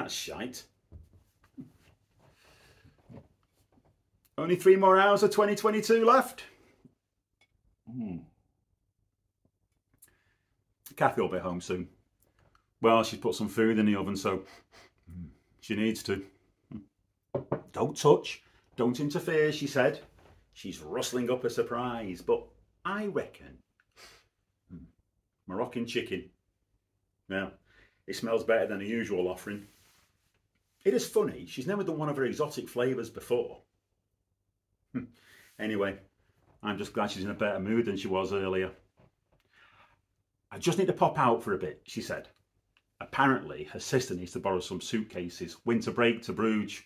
That's shite. Only 3 more hours of 2022 left. Kathy will be home soon. Well, she's put some food in the oven, so she needs to. Don't touch, don't interfere, she said. She's rustling up a surprise, but I reckon Moroccan chicken. Now, it smells better than the usual offering. It is funny, she's never done one of her exotic flavours before. Anyway, I'm just glad she's in a better mood than she was earlier. I just need to pop out for a bit, she said. Apparently, her sister needs to borrow some suitcases, winter break to Bruges.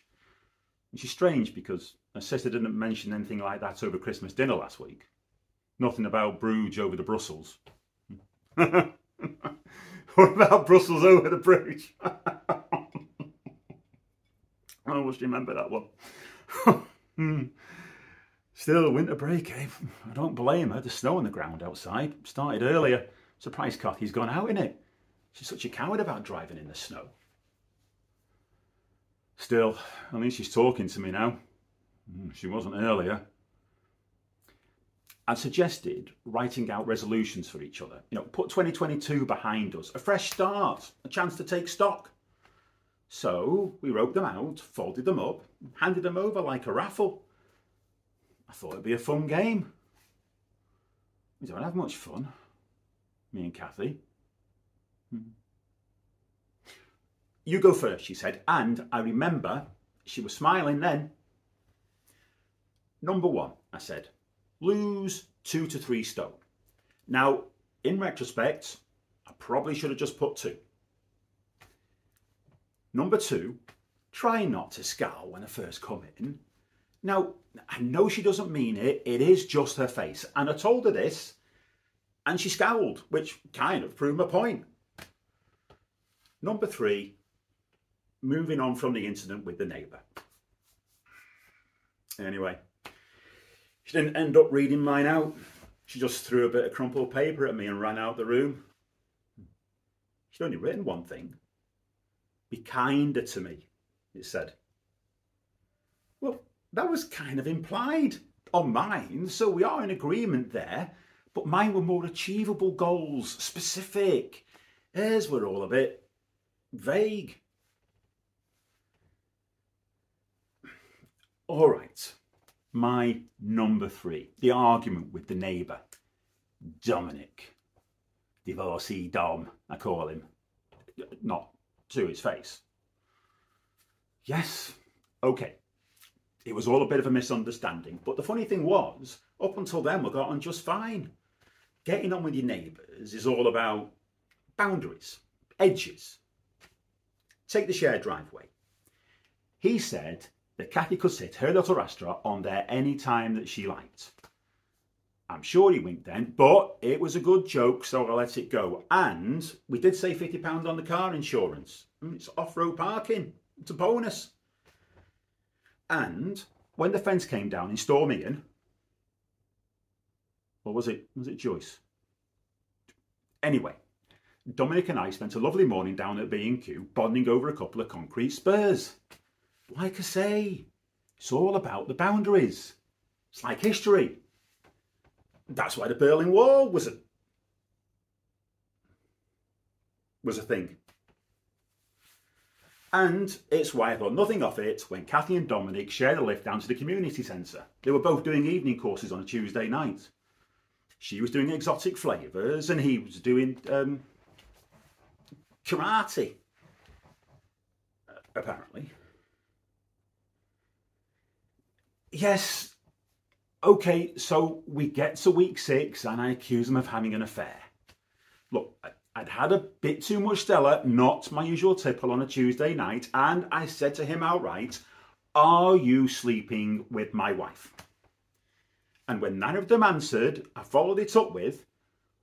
Which is strange because her sister didn't mention anything like that over Christmas dinner last week. Nothing about Bruges over to Brussels. What about Brussels over to Bruges? I always remember that one. Still, winter break, eh? I don't blame her. The snow on the ground outside started earlier. Surprised Kathy's gone out in it. She's such a coward about driving in the snow. Still, at least she's talking to me now. She wasn't earlier. I'd suggested writing out resolutions for each other. You know, put 2022 behind us. A fresh start, a chance to take stock. So we wrote them out, folded them up, handed them over like a raffle. I thought it'd be a fun game. We don't have much fun, me and Kathy. You go first, she said, and I remember she was smiling then. Number 1, I said, lose 2 to 3 stone. Now, in retrospect, I probably should have just put 2. Number 2, try not to scowl when I first come in. Now, I know she doesn't mean it, it is just her face. And I told her this, and she scowled, which kind of proved my point. Number 3, moving on from the incident with the neighbour. Anyway, she didn't end up reading mine out. She just threw a bit of crumpled paper at me and ran out the room. She'd only written one thing. Be kinder to me, it said. Well, that was kind of implied on mine, so we are in agreement there, but mine were more achievable goals, specific. Hers were all a bit vague. All right, my number 3, the argument with the neighbour, Dominic. Divorcee Dom, I call him. Not to his face. Yes, okay. It was all a bit of a misunderstanding, but the funny thing was, up until then we got on just fine. Getting on with your neighbours is all about boundaries, edges. Take the shared driveway. He said that Kathy could sit her little restaurant on there any time that she liked. I'm sure he winked then, but it was a good joke, so I let it go. And we did save £50 on the car insurance. It's off-road parking. It's a bonus. And when the fence came down in Storm Ian, or was it Joyce? Anyway, Dominic and I spent a lovely morning down at B&Q bonding over a couple of concrete spurs. Like I say, it's all about the boundaries. It's like history. That's why the Berlin Wall was a thing. And it's why I thought nothing of it when Kathy and Dominic shared a lift down to the community centre. They were both doing evening courses on a Tuesday night. She was doing exotic flavours and he was doing karate, apparently. Yes. Okay, so we get to week 6 and I accuse him of having an affair. Look, I'd had a bit too much Stella, not my usual tipple on a Tuesday night, and I said to him outright, are you sleeping with my wife? And when neither of them answered, I followed it up with,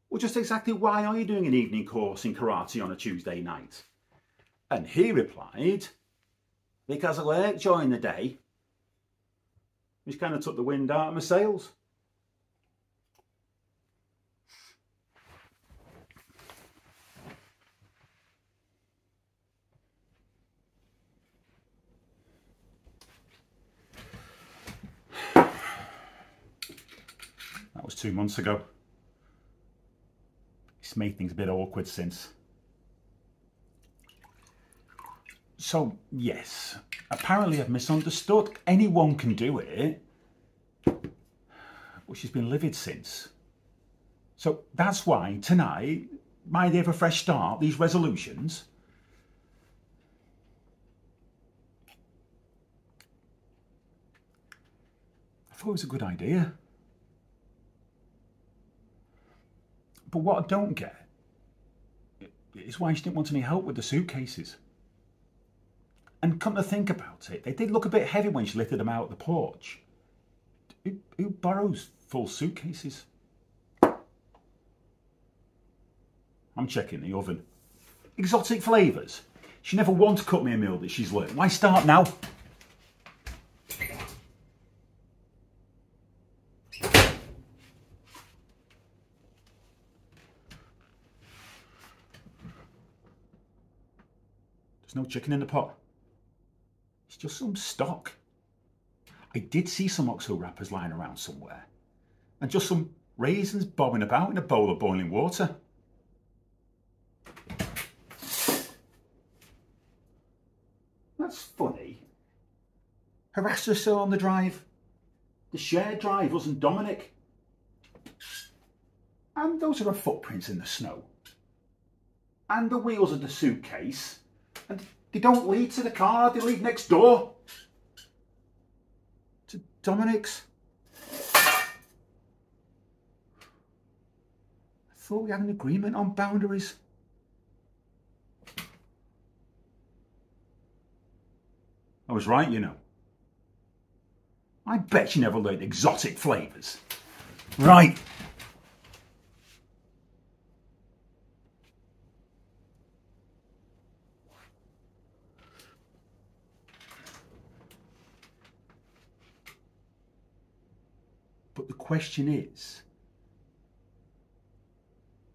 well, just exactly why are you doing an evening course in karate on a Tuesday night? And he replied, because I work during the day. Which kind of took the wind out of my sails. was 2 months ago. It's made things a bit awkward since. So, yes, apparently I've misunderstood. Anyone can do it. But she's been livid since. So that's why tonight, my day of a fresh start, these resolutions. I thought it was a good idea. But what I don't get is why she didn't want any help with the suitcases. And come to think about it, they did look a bit heavy when she lifted them out of the porch. Who borrows full suitcases? I'm checking the oven. Exotic flavours. She never once cooked me a meal that she's learned. Why start now? There's no chicken in the pot. It's just some stock. I did see some OXO wrappers lying around somewhere. And just some raisins bobbing about in a bowl of boiling water. That's funny. Her still on the drive. The shared drive wasn't Dominic. And those are her footprints in the snow. And the wheels of the suitcase. And they don't lead to the car, they lead next door. To Dominic's. I thought we had an agreement on boundaries. I was right, you know. I bet you never learned exotic flavours. Right. But the question is,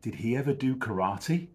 did he ever do karate?